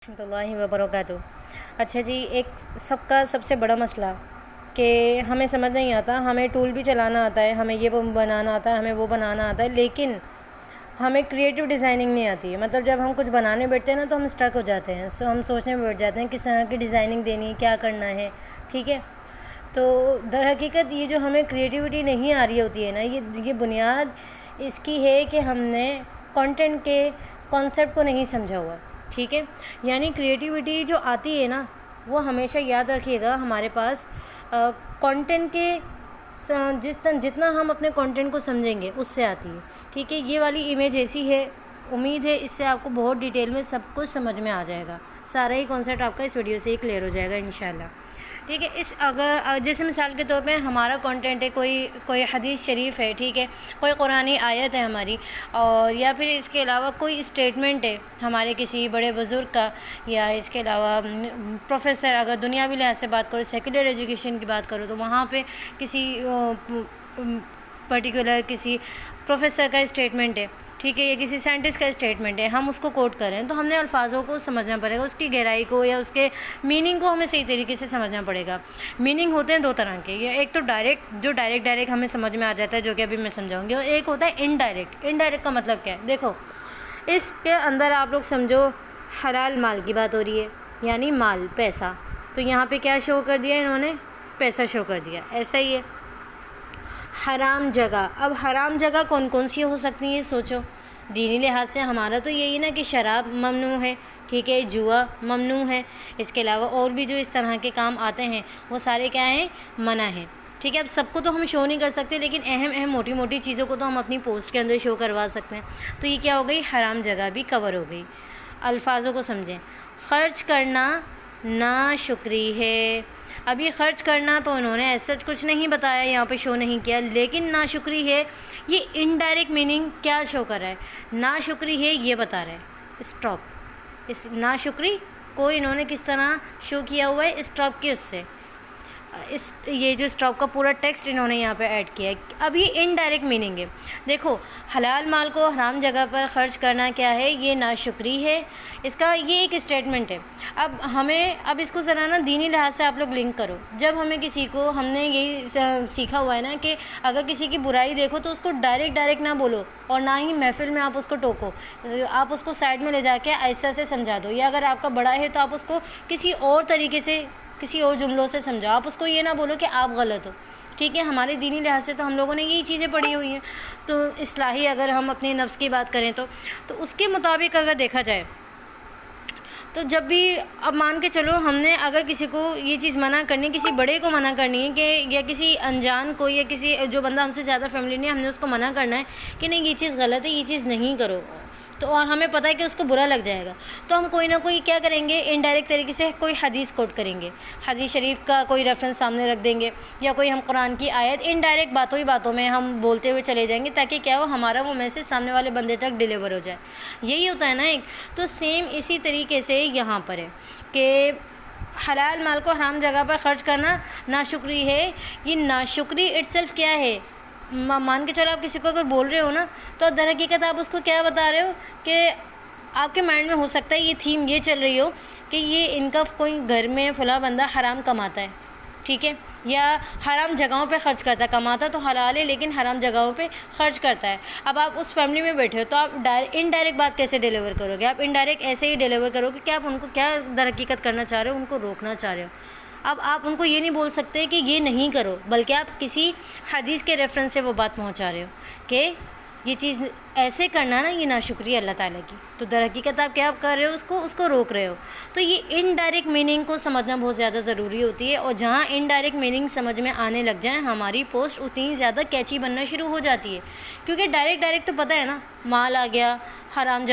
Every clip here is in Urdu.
ورحمۃ اللہ وبرکاتہ۔ اچھا جی، ایک سب سے بڑا مسئلہ کہ ہمیں سمجھ نہیں آتا، ہمیں ٹول بھی چلانا آتا ہے، ہمیں یہ بنانا آتا ہے، ہمیں وہ بنانا آتا ہے، لیکن ہمیں کریٹو ڈیزائننگ نہیں آتی ہے۔ مطلب جب ہم کچھ بنانے بیٹھتے ہیں نا تو ہم اسٹرک ہو جاتے ہیں، ہم سوچنے میں بیٹھ جاتے ہیں کس طرح کی ڈیزائننگ دینی ہے، کیا کرنا ہے، ٹھیک ہے۔ تو در حقیقت یہ جو ہمیں کریٹیوٹی نہیں آ رہی ہوتی ہے نا، یہ بنیاد اس کی ہے کہ ہم نے کنٹینٹ کے کانسیپٹ کو نہیں سمجھا ہوا، ٹھیک ہے۔ یعنی کریٹیوٹی جو آتی ہے نا، وہ ہمیشہ یاد رکھیے گا ہمارے پاس کنٹینٹ کے جتنا ہم اپنے کنٹینٹ کو سمجھیں گے اس سے آتی ہے، ٹھیک ہے۔ یہ والی امیج ایسی ہے، امید ہے اس سے آپ کو بہت ڈیٹیل میں سب کچھ سمجھ میں آ جائے گا، سارا ہی کانسیپٹ آپ کا اس ویڈیو سے ہی کلیئر ہو جائے گا انشاءاللہ، ٹھیک ہے۔ اگر جیسے مثال کے طور پہ ہمارا کنٹینٹ ہے، کوئی حدیث شریف ہے، ٹھیک ہے، کوئی قرآنی آیت ہے ہماری، اور یا پھر اس کے علاوہ کوئی اسٹیٹمنٹ ہے ہمارے کسی بڑے بزرگ کا، یا اس کے علاوہ پروفیسر، اگر دنیاوی لحاظ سے بات کرو، سیکولر ایجوکیشن کی بات کرو، تو وہاں پہ کسی پرٹیکولر کسی پروفیسر کا اسٹیٹمنٹ ہے، ٹھیک ہے، یا کسی سائنٹسٹ کا اسٹیٹمنٹ ہے، ہم اس کو کوٹ کریں تو ہم نے الفاظوں کو سمجھنا پڑے گا، اس کی گہرائی کو یا اس کے میننگ کو ہمیں صحیح طریقے سے سمجھنا پڑے گا۔ میننگ ہوتے ہیں دو طرح کے، یا ایک تو ڈائریکٹ ہمیں سمجھ میں آ جاتا ہے، جو کہ ابھی میں سمجھاؤں گی، اور ایک ہوتا ہے انڈائریکٹ کا مطلب کیا ہے؟ دیکھو، اس کے اندر آپ لوگ سمجھو حلال مال کی بات ہو رہی ہے، یعنی مال، پیسہ، تو یہاں پہ کیا شو کر دیا انہوں نے؟ پیسہ شو کر دیا، ایسا ہی ہے۔ حرام جگہ، اب حرام جگہ کون سی ہو سکتی ہیں سوچو؟ دینی لحاظ سے ہمارا تو یہی نا کہ شراب ممنوع ہے، ٹھیک ہے، جوا ممنوع ہے، اس کے علاوہ اور بھی جو اس طرح کے کام آتے ہیں وہ سارے کیا ہیں؟ منع ہیں، ٹھیک ہے۔ اب سب کو تو ہم شو نہیں کر سکتے، لیکن اہم موٹی چیزوں کو تو ہم اپنی پوسٹ کے اندر شو کروا سکتے ہیں۔ تو یہ کیا ہو گئی؟ حرام جگہ بھی کور ہو گئی۔ الفاظوں کو سمجھیں، خرچ کرنا ناشکری ہے۔ اب یہ خرچ کرنا تو انہوں نے ایسا کچھ نہیں بتایا، یہاں پہ شو نہیں کیا، لیکن ناشکری ہے، یہ انڈائریکٹ میننگ کیا شو کر رہا ہے؟ ناشکری ہے یہ بتا رہا ہے، اسٹاپ، اس ناشکری کو انہوں نے کس طرح شو کیا ہوا ہے؟ اسٹاپ کے اس سے، یہ جو اسٹاپ کا پورا ٹیکسٹ انہوں نے یہاں پہ ایڈ کیا ہے۔ اب یہ انڈائریکٹ میننگ ہے، دیکھو، حلال مال کو حرام جگہ پر خرچ کرنا کیا ہے؟ یہ ناشکری ہے، اس کا یہ ایک اسٹیٹمنٹ ہے۔ اب اس کو ذرا نا دینی لحاظ سے آپ لوگ لنک کرو۔ جب ہم نے یہی سیکھا ہوا ہے نا کہ اگر کسی کی برائی دیکھو تو اس کو ڈائریکٹ نہ بولو، اور نہ ہی محفل میں آپ اس کو ٹوکو، آپ اس کو سائڈ میں لے جا کے آہستہ سے سمجھا دو، یا اگر آپ کا بڑا ہے تو آپ اس کو کسی اور طریقے سے، کسی اور جملوں سے سمجھاؤ، آپ اس کو یہ نہ بولو کہ آپ غلط ہو، ٹھیک ہے۔ ہمارے دینی لحاظ سے تو ہم لوگوں نے یہی چیزیں پڑھی ہوئی ہیں۔ تو اصلاحی اگر ہم اپنے نفس کی بات کریں تو اس کے مطابق اگر دیکھا جائے تو جب بھی، اب مان کے چلو ہم نے اگر کسی کو یہ چیز منع کرنی، کسی بڑے کو منع کرنی ہے، کہ یا کسی انجان کو، یا کسی جو بندہ ہم سے زیادہ فیملی نہیں ہے، ہم نے اس کو منع کرنا ہے کہ نہیں یہ چیز غلط ہے، یہ چیز نہیں کرو، تو اور ہمیں پتہ ہے کہ اس کو برا لگ جائے گا، تو ہم کوئی نہ کوئی کیا کریں گے؟ انڈائریکٹ طریقے سے کوئی حدیث کوٹ کریں گے، حدیث شریف کا کوئی ریفرنس سامنے رکھ دیں گے، یا کوئی ہم قرآن کی آیت انڈائریکٹ باتوں میں ہم بولتے ہوئے چلے جائیں گے، تاکہ کیا ہو؟ ہمارا وہ میسج سامنے والے بندے تک ڈیلیور ہو جائے۔ یہی ہوتا ہے نا ایک، تو سیم اسی طریقے سے یہاں پر ہے کہ حلال مال کو حرام جگہ پر خرچ کرنا ناشکری ہے۔ یہ ناشکری اٹ سیلف کیا ہے؟ مان کے چلو آپ کسی کو اگر بول رہے ہو نا، تو در حقیقت آپ اس کو کیا بتا رہے ہو؟ کہ آپ کے مائنڈ میں ہو سکتا ہے یہ تھیم یہ چل رہی ہو کہ یہ ان کا کوئی گھر میں فلاں بندہ حرام کماتا ہے، ٹھیک ہے، یا حرام جگہوں پہ خرچ کرتا ہے، کماتا تو حلال ہے لیکن حرام جگہوں پہ خرچ کرتا ہے۔ اب آپ اس فیملی میں بیٹھے ہو تو آپ انڈائریکٹ بات کیسے ڈیلیور کرو گے؟ آپ انڈائریکٹ ایسے ہی ڈیلیور کرو گے کہ آپ ان کو کیا در حقیقت کرنا چاہ رہے ہو؟ ان کو روکنا چاہ رہے ہو۔ اب آپ ان کو یہ نہیں بول سکتے کہ یہ نہیں کرو، بلکہ آپ کسی حدیث کے ریفرنس سے وہ بات پہنچا رہے ہو کہ یہ چیز ایسے کرنا نا، یہ ناشکری ہے اللہ تعالیٰ کی، تو در حقیقت آپ کیا کر رہے ہو؟ اس کو روک رہے ہو۔ تو یہ انڈائریکٹ میننگ کو سمجھنا بہت زیادہ ضروری ہوتی ہے، اور جہاں انڈائریکٹ میننگ سمجھ میں آنے لگ جائیں ہماری پوسٹ اتنی زیادہ کیچی بننا شروع ہو جاتی ہے، کیونکہ ڈائریکٹ تو پتہ ہے نا، مال آ گیا، حرام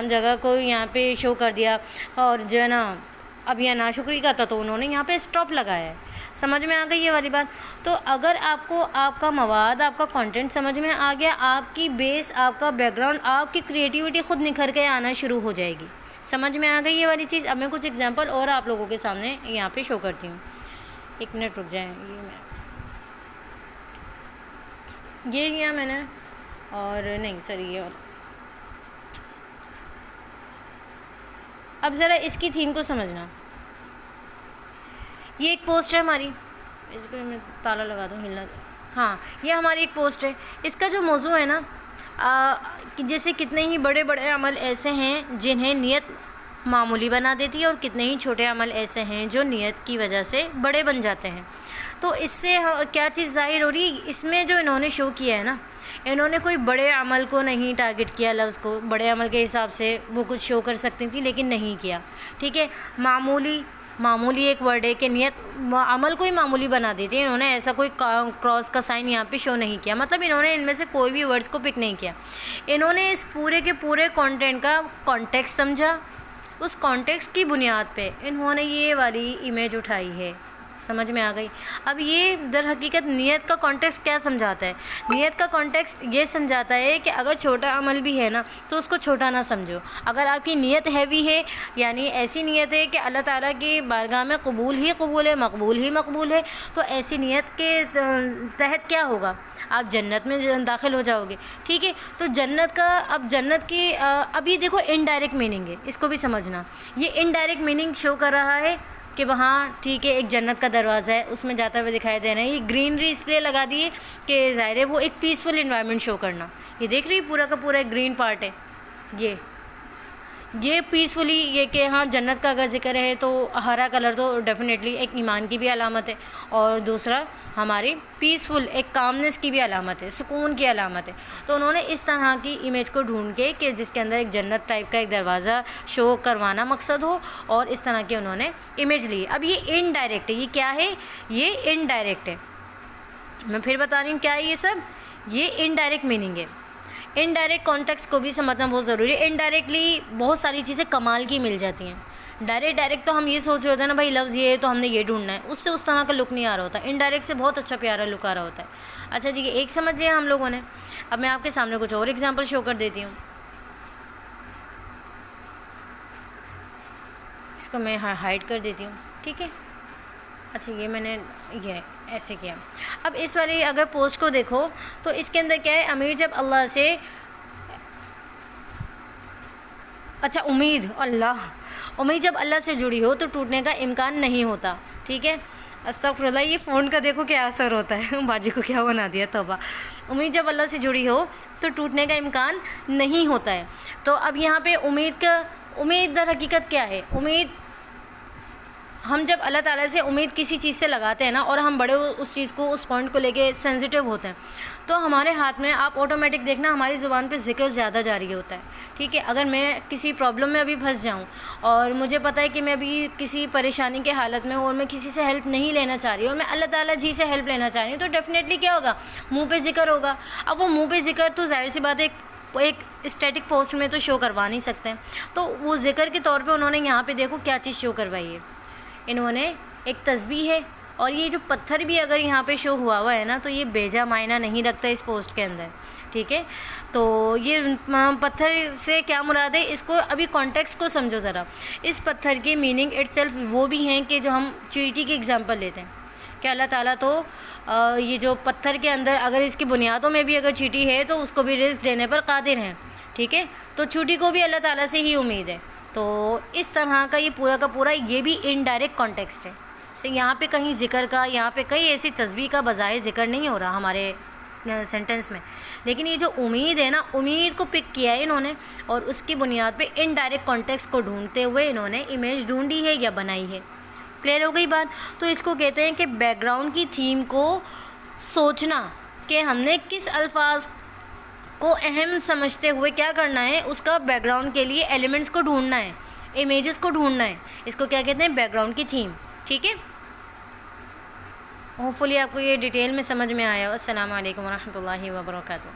جگہ کو یہاں پہ شو کر دیا، اور جو ہے نا اب یہ ناشکری کا تھا تو انہوں نے یہاں پہ اسٹاپ لگایا ہے۔ سمجھ میں آ گئی یہ والی بات؟ تو اگر آپ کو آپ کا مواد، آپ کا کنٹینٹ سمجھ میں آ گیا، آپ کی بیس، آپ کا بیک گراؤنڈ، آپ کی کریٹیوٹی خود نکھر کے آنا شروع ہو جائے گی۔ سمجھ میں آ گئی یہ والی چیز؟ اب میں کچھ ایگزامپل اور آپ لوگوں کے سامنے یہاں پہ شو کرتی ہوں، ایک منٹ رک جائیں، یہ کیا میں نے، اور نہیں سوری، یہ والا اب ذرا اس کی تھیم کو سمجھنا. یہ ایک پوسٹ ہے ہماری, اس کو میں تالا لگا دوں, ہلنا. ہاں, یہ ہماری ایک پوسٹ ہے. اس کا جو موضوع ہے نا, جیسے کتنے ہی بڑے بڑے عمل ایسے ہیں جنہیں نیت معمولی بنا دیتی ہے, اور کتنے ہی چھوٹے عمل ایسے ہیں جو نیت کی وجہ سے بڑے بن جاتے ہیں. تو اس سے کیا چیز ظاہر ہو رہی ہے, اس میں جو انہوں نے شو کیا ہے نا, انہوں نے کوئی بڑے عمل کو نہیں ٹارگٹ کیا, لفظ کو بڑے عمل کے حساب سے وہ کچھ شو کر سکتی تھی لیکن نہیں کیا. ٹھیک ہے, معمولی ایک ورڈ ہے کہ نیت عمل کو ہی معمولی بنا دیتی ہے. انہوں نے ایسا کوئی کراس کا سائن یہاں پہ شو نہیں کیا, مطلب انہوں نے ان میں سے کوئی بھی ورڈز کو پک نہیں کیا. انہوں نے اس پورے کے پورے کانٹینٹ کا کانٹیکسٹ سمجھا, اس کانٹیکسٹ کی بنیاد پہ انہوں نے یہ والی امیج اٹھائی ہے. سمجھ میں آ گئی؟ اب یہ در حقیقت نیت کا کانٹیکسٹ کیا سمجھاتا ہے؟ نیت کا کانٹیکسٹ یہ سمجھاتا ہے کہ اگر چھوٹا عمل بھی ہے نا تو اس کو چھوٹا نہ سمجھو. اگر آپ کی نیت ہیوی ہے, یعنی ایسی نیت ہے کہ اللہ تعالیٰ کی بارگاہ میں قبول ہی قبول ہے, مقبول ہی مقبول ہے, تو ایسی نیت کے تحت کیا ہوگا؟ آپ جنت میں داخل ہو جاؤ گے. ٹھیک ہے, تو جنت کا, اب جنت کی, اب یہ دیکھو انڈائریکٹ میننگ ہے, اس کو بھی سمجھنا. یہ انڈائریکٹ میننگ شو کر رہا ہے کہ وہاں ٹھیک ہے ایک جنت کا دروازہ ہے, اس میں جاتا ہوئے دکھائی دے رہا ہے. یہ گرینری اس لیے لگا دیے کہ ظاہر ہے وہ ایک پیسفل انوائرمنٹ شو کرنا. یہ دیکھ رہی پورا کا پورا ایک گرین پارٹ ہے, یہ پیسفلی, یہ کہ ہاں جنت کا اگر ذکر ہے تو ہرا کلر تو ڈیفینیٹلی ایک ایمان کی بھی علامت ہے, اور دوسرا ہماری پیسفل ایک کامنس کی بھی علامت ہے, سکون کی علامت ہے. تو انہوں نے اس طرح کی امیج کو ڈھونڈ کے کہ جس کے اندر ایک جنت ٹائپ کا ایک دروازہ شو کروانا مقصد ہو, اور اس طرح کی انہوں نے امیج لی. اب یہ انڈائریکٹ ہے, یہ کیا ہے؟ یہ انڈائریکٹ ہے. میں پھر بتا رہی ہوں کیا ہے یہ سب, یہ انڈائریکٹ میننگ ہے. انڈائریکٹ کانٹیکسٹ کو بھی سمجھنا بہت ضروری ہے. انڈائریکٹلی بہت ساری چیزیں کمال کی مل جاتی ہیں. ڈائریکٹ تو ہم یہ سوچ رہے ہوتے ہیں نا بھائی لفظ یہ ہے تو ہم نے یہ ڈھونڈنا ہے, اس سے اس طرح کا لک نہیں آ رہا ہوتا. انڈائریکٹ سے بہت اچھا پیارا لک آ رہا ہوتا ہے. اچھا جی, ایک سمجھ لیا ہم لوگوں نے. اب میں آپ کے سامنے کچھ اور ایگزامپل شو کر دیتی ہوں. اس کو میں ہائڈ کر دیتی ہوں. ٹھیک ہے, اچھا یہ میں نے یہ ایسے کیا. اب اس والی اگر پوسٹ کو دیکھو تو اس کے اندر کیا ہے, امیر جب اللہ سے, اچھا امید جب اللہ سے جڑی ہو تو ٹوٹنے کا امکان نہیں ہوتا. ٹھیک ہے, استغفر اللہ, یہ فون کا دیکھو کیا اثر ہوتا ہے, باجی کو کیا بنا دیا, توبہ. امید جب اللہ سے جڑی ہو تو ٹوٹنے کا امکان نہیں ہوتا ہے. تو اب یہاں پہ امید در حقیقت کیا ہے؟ امید, ہم جب اللہ تعالیٰ سے امید کسی چیز سے لگاتے ہیں نا, اور ہم بڑے اس چیز کو, اس پوائنٹ کو لے کے سینسیٹیو ہوتے ہیں, تو ہمارے ہاتھ میں آپ آٹومیٹک دیکھنا ہماری زبان پہ ذکر زیادہ جاری ہوتا ہے. ٹھیک ہے, اگر میں کسی پرابلم میں ابھی پھنس جاؤں اور مجھے پتہ ہے کہ میں ابھی کسی پریشانی کے حالت میں ہوں اور میں کسی سے ہیلپ نہیں لینا چاہ رہی اور میں اللہ تعالیٰ جی سے ہیلپ لینا چاہ رہی ہوں, تو ڈیفینیٹلی کیا ہوگا؟ منہ پہ ذکر ہوگا. اب وہ منہ پہ ذکر تو ظاہر سی بات ہے ایک اسٹیٹک پوسٹ میں تو شو کروا نہیں سکتے ہیں, تو وہ ذکر کے طور پہ انہوں نے یہاں پہ دیکھو کیا چیز شو کروائی ہے. انہوں نے ایک تسبیح ہے, اور یہ جو پتھر بھی اگر یہاں پہ شو ہوا ہے نا تو یہ بیجا معنی نہیں رکھتا اس پوسٹ کے اندر. ٹھیک ہے, تو یہ پتھر سے کیا مراد ہے, اس کو ابھی کانٹیکسٹ کو سمجھو ذرا. اس پتھر کی میننگ اٹ سیلف وہ بھی ہیں کہ جو ہم چیٹی کی ایگزامپل لیتے ہیں کہ اللہ تعالیٰ تو یہ جو پتھر کے اندر اگر اس کی بنیادوں میں بھی اگر چیٹی ہے تو اس کو بھی رزق دینے پر قادر ہیں. ٹھیک ہے, تو چیٹی کو بھی اللہ تعالیٰ سے ہی امید ہے. تو اس طرح کا یہ پورا کا پورا یہ بھی انڈائریکٹ کانٹیکسٹ ہے. یہاں پہ کہیں ذکر کا, یہاں پہ کئی ایسی تسبیح کا بظاہر ذکر نہیں ہو رہا ہمارے سینٹنس میں, لیکن یہ جو امید ہے نا, امید کو پک کیا ہے انہوں نے, اور اس کی بنیاد پہ انڈائریکٹ کانٹیکسٹ کو ڈھونڈتے ہوئے انہوں نے امیج ڈھونڈی ہے یا بنائی ہے. کلیئر ہو گئی بات؟ تو اس کو کہتے ہیں کہ بیک گراؤنڈ کی تھیم کو سوچنا کہ ہم نے کس الفاظ کو اہم سمجھتے ہوئے کیا کرنا ہے, اس کا بیک گراؤنڈ کے لیے ایلیمنٹس کو ڈھونڈنا ہے, امیجز کو ڈھونڈنا ہے. اس کو کیا کہتے ہیں؟ بیک گراؤنڈ کی تھیم. ٹھیک ہے, ہوپ فلی آپ کو یہ ڈیٹیل میں سمجھ میں آیا. السلام علیکم ورحمۃ اللہ وبرکاتہ.